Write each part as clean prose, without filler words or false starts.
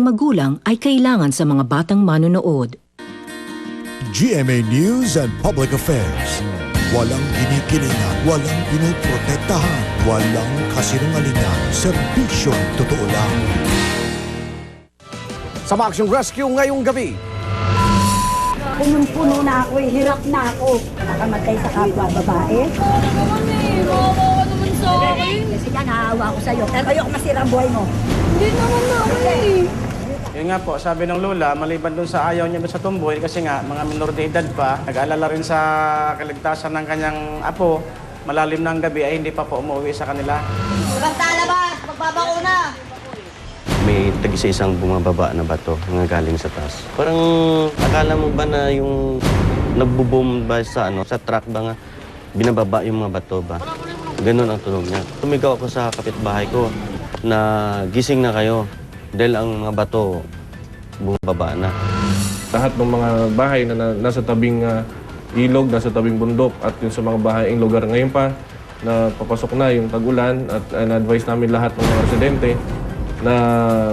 magulang ay kailangan sa mga batang manonood. GMA News and Public Affairs. Walang kinikilingan, walang pinoprotektahan, walang kasinungalingan, serbisyong totoo lang. Sa Action Rescue ngayong gabi. Punong-puno na ako, hirap na ako. Nakamatay sa kapwa babae. Maawa ka naman sa akin. Kasi yan, naawa ko sa'yo. Pero ayoko masira ang buhay mo. Hindi naman naman eh. Yun nga po, sabi ng lola, maliban dun sa ayaw niya dun sa tumboy, kasi nga, mga minor de edad pa, nag-aalala rin sa kaligtasan ng kanyang apo, malalim na ang gabi ay hindi pa po umuwi sa kanila. Basta labas, magbabakuna. May tag-isa-isang bumababa na bato nga galing sa taas. Parang akala mo ba na yung nagbo-boom ba sa truck ba nga, binababa yung mga bato ba? Ganun ang tunog niya. Tumigaw ako sa kapitbahay ko na gising na kayo dahil ang mga bato bumababa na. Lahat ng mga bahay na nasa tabing ilog, nasa tabing bundok at yung sa mga bahaing lugar ngayon pa na papasok na yung tag-ulan at na-advise namin lahat ng mga residente na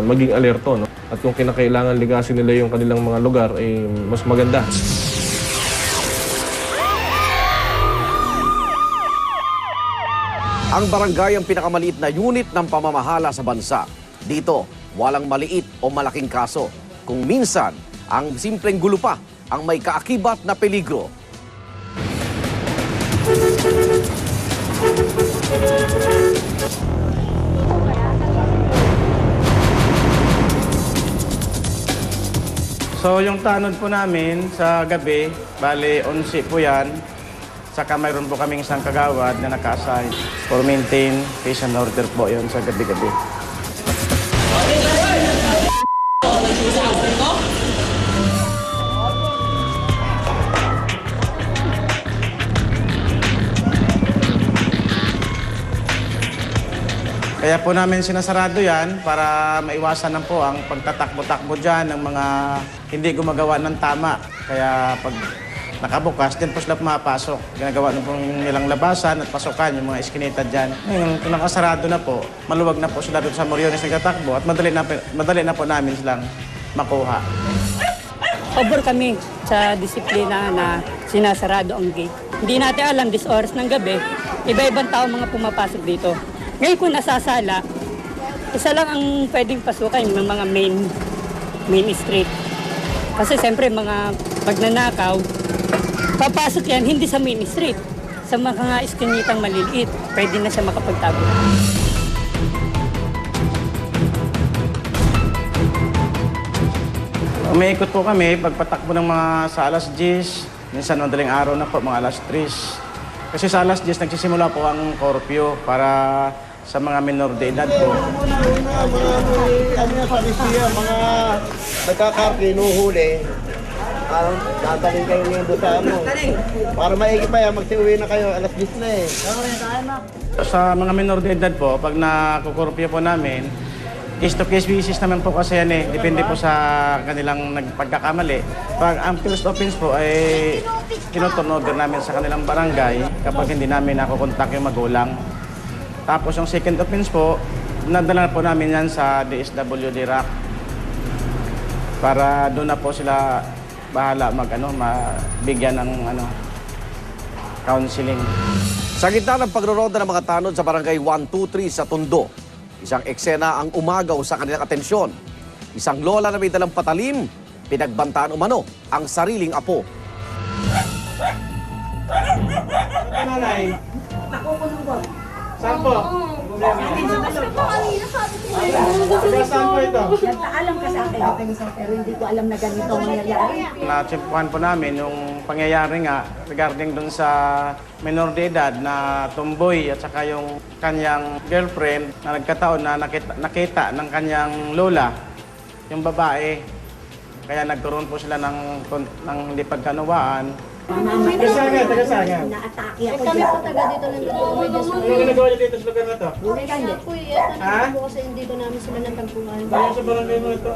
maging alerto. No? At kung kinakailangan ligasin nila yung kanilang mga lugar, ay mas maganda. Ang barangay ang pinakamaliit na unit ng pamamahala sa bansa. Dito, walang maliit o malaking kaso. Kung minsan, ang simpleng gulo pa ang may kaakibat na peligro. So yung tanod po namin sa gabi, bali 11 po yan, saka mayroon po kaming isang kagawad na naka-assign for maintain case and order po yun sa gabi-gabi. Kaya po namin sinasarado yan para maiwasan na po ang pagtatakbo-takbo dyan ng mga hindi gumagawa ng tama. Kaya pag nakabukas, din po sila pumapasok. Ginagawa na po nilang labasan at pasukan yung mga iskinita dyan. Ngayon, kung nakasarado na po, maluwag na po sila doon sa Moriones nagtatakbo at madali na po namin silang makuha. Pabor kami sa disiplina na sinasarado ang gate. Hindi natin alam, 10 oras ng gabi, iba-ibang tao mga pumapasok dito. Ngayon kung nasasala, isa lang ang pwedeng pasukan yung mga main street. Kasi siyempre mga magnanakaw, papasok yan hindi sa main street. Sa mga iskinitang maliliit, pwede na siya makapagtago. Umiikot po kami, pagpatakbo ng mga sa alas 10, minsan madaling araw na po, mga alas 3. Kasi sa alas 10, nagsisimula po ang curfew para sa mga minor de edad po. Ano yung panisya, mga nagkakarpi, nuhuli, parang dadaling kayo ngayon doon sa Para maigi pa yan, magsiuwi na kayo, alas 10 na eh. Sa mga minor de edad po, pag nakukurpyo po namin, case-to-case basis naman po kasi yan eh. Depende po sa kanilang nagpagkakamali. Pag ang first offense po ay tinuturnover namin sa kanilang barangay kapag hindi namin nakukontak yung magulang. Tapos yung second offense po, nadala po namin yan sa DSWD RAC para doon na po sila bahala mabigyan ng counseling. Sa gitna ng pagroroda ng mga tanod sa barangay 123 sa Tondo, isang eksena ang umagaw sa kanilang atensyon. Isang lola na may dalang patalim, pinagbantaan umano ang sariling apo. Nanay, Nakukulong ko. saan po? Saan po ito? Nagpaalam ka sa akin, pero hindi ko alam na ganito ang nangyayari. Natsimpuhan po namin yung pangyayari nga regarding dun sa minor de edad na tumboy at saka yung kanyang girlfriend na nagkataon na nakita ng kanyang lola, yung babae. Kaya nagkaroon po sila ng hindi pagkanawaan. Taga-saan? Naatake ako Kami dyan. po taga dito lang dito. Ano ginagawa niyo dito sa lugar na to? Po Ha? po kasi hindi ko namin sila natagpuan. Kaya sa barangay mo ito?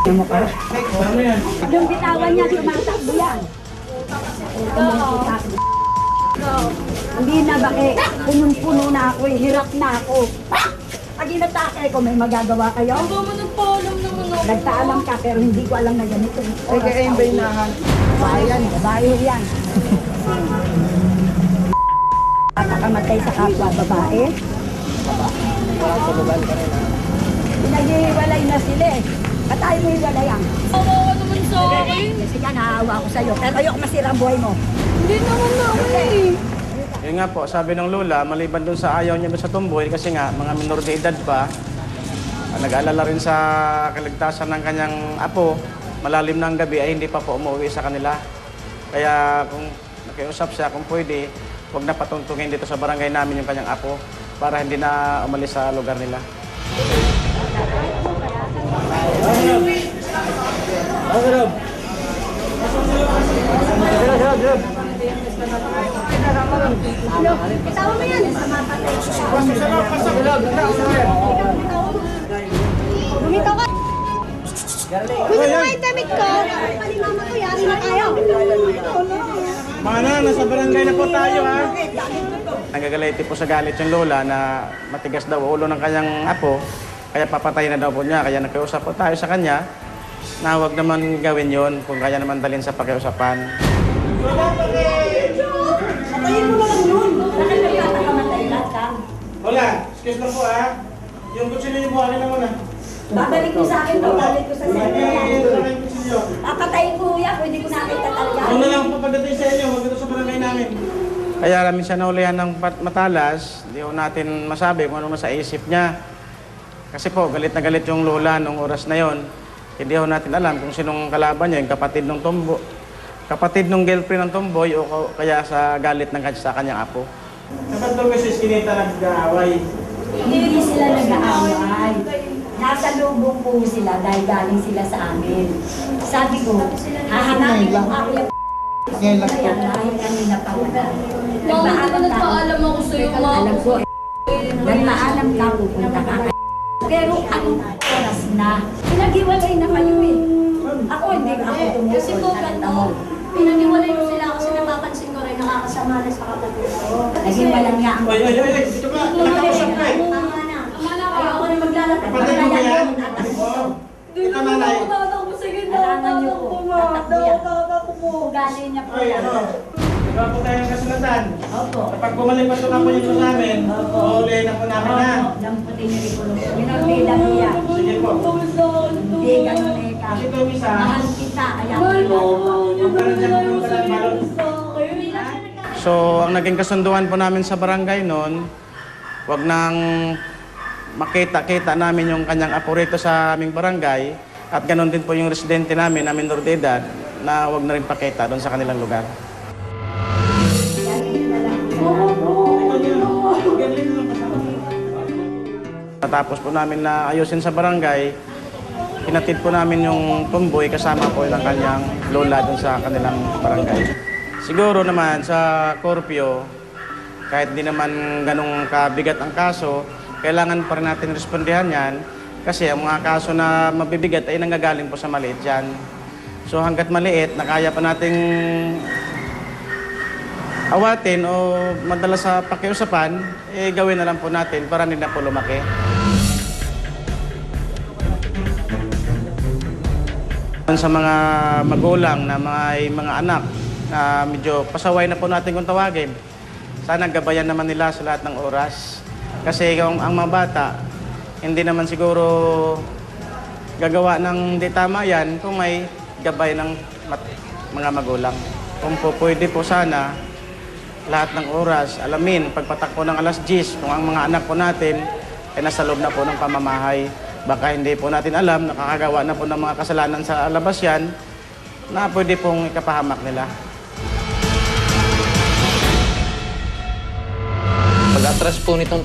Ano yan? Yung bitawan niya, tumatakbo yan. Go! Hindi na baki. Punong-puno na ako, hirap na ako. Pag inatake ko, may magagawa kayo? Ang mo nagpaalam naman ako. Nagpaalam ka, pero hindi ko alam na ganito. Ay, kaya yung bainahan. Babae yan. Nakakamatay sa kapwa babae. Pinag-iwalay na sila eh. Patay mo yung walayan. Kawawa naman sa akin. Kasi ka, naawa ko sa'yo. Pero ayoko masira ang buhay mo. Hindi naman na ako eh. Yun nga po, sabi ng lola, maliban dun sa ayaw niya dun sa tumboy, kasi nga, mga minor de edad pa, nag-aalala rin sa kaligtasan ng kanyang apo, malalim na ang gabi ay hindi pa po umuwi sa kanila. Kaya kung nakiusap siya, kung pwede, huwag na patungtungin dito sa barangay namin yung kanyang apo para hindi na umalis sa lugar nila. Itawa mo yan. Lumitaw ka. Gusto mo ay damit ko? Palimama ko, yari na tayo. Mana, nasa barangay na po tayo ha. Nagagalaiti po sa galit yung lola na matigas daw ulo ng kanyang apo, kaya papatay na daw po niya. Kaya nakiusap po tayo sa kanya na huwag naman gawin yon kung kaya naman dalhin sa pakiusapan. Patayin mo na lang yun. Bakit nagkakamatay lahat ka? Lola, excuse mo po ha. Yung kutsilyo niyo buhanin na muna. Babalik ko sa akin, babalik ko sa Yung kutsilyo. Papatayin ko yan, pwede ko nakita talaga. Ano na lang po pagdating sa inyo, magdating sa barangay namin. Kaya namin siya naulihan ng matalas, hindi ko natin masabi kung ano nasa isip niya. Kasi po, galit na galit yung lola nung oras na yon. Hindi ko natin alam kung sinong kalaban niya, yung kapatid ng tombo. Kapatid ng girlfriend ng tomboy o kaya sa galit ng sa kanyang apo. Dapat daw kasi sinita nag-aaway. Hindi sila nag-aaway. Nasa lubong po sila dahil galing sila sa amin. Sabi ko, hahanapin ko ako yung kaya dahil kanina pa wala. Nagpaalam ako sa'yo, Alam ko, nagpaalam ka, pupunta ka. Pero anong oras na? Pinag-iwalay na kayo eh. Ako hindi ako tumusunod. Kasi po, pinag-iwalay mo sila kasi napapansin ko rin nakakasama na sa kapatid ko. Naging walang nga ang Ay, dito ka, nakakausap ka eh. Tama na. ayaw ko na maglalakad. Kapatid mo ba yan? Hindi naman ako tatakbo sa gitna. Alangan niyo po. Tatakbo po. Ugali niya po Ay, yan. ano? Diba po tayo ng kasulatan? Opo. Kapag bumalik pa ito po yung sa amin, uulihin na po namin na. Lamputin niyo rin po. Minordida niya. Sige po. Hindi ganun eh ka. Kasi ito isa, Mahal kita. Ayaw so, ang naging kasunduan po namin sa barangay noon, wag nang makita-kita namin yung kanyang apo rito sa aming barangay at ganon din po yung residente namin na minor de edad na wag na rin pakita doon sa kanilang lugar. Natapos po namin na ayusin sa barangay, hinatid po namin yung tumboy kasama po ng kanyang lola doon sa kanilang barangay. Siguro naman sa Corpio, kahit di naman ganong kabigat ang kaso, kailangan pa rin natin respondihan yan kasi ang mga kaso na mabibigat ay nanggagaling po sa maliit yan. So hanggat maliit, na kaya pa nating awatin o madala sa pakiusapan, gawin na lang po natin para hindi na po lumaki. Sa mga magulang na may mga anak na medyo pasaway na po natin kung tawagin, sana gabayan naman nila sa lahat ng oras. Kasi ang mga bata, hindi naman siguro gagawa ng di tama yan kung may gabay ng mga magulang. Kung po pwede po sana, lahat ng oras, alamin, pagpatak po ng alas 10, kung ang mga anak po natin ay nasa loob na po ng pamamahay. Baka hindi po natin alam, nakakagawa na po ng mga kasalanan sa labas yan na pwede pong ikapahamak nila. Pag-atras po nitong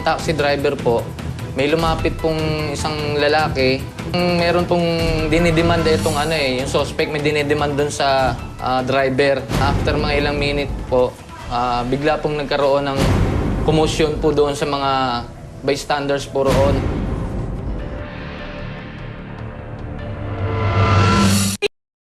taxi driver po, may lumapit pong isang lalaki. Meron pong dinidemanda itong yung suspect may dinidemand doon sa driver. After mga ilang minute po, bigla pong nagkaroon ng commotion po doon sa mga bystanders po roon.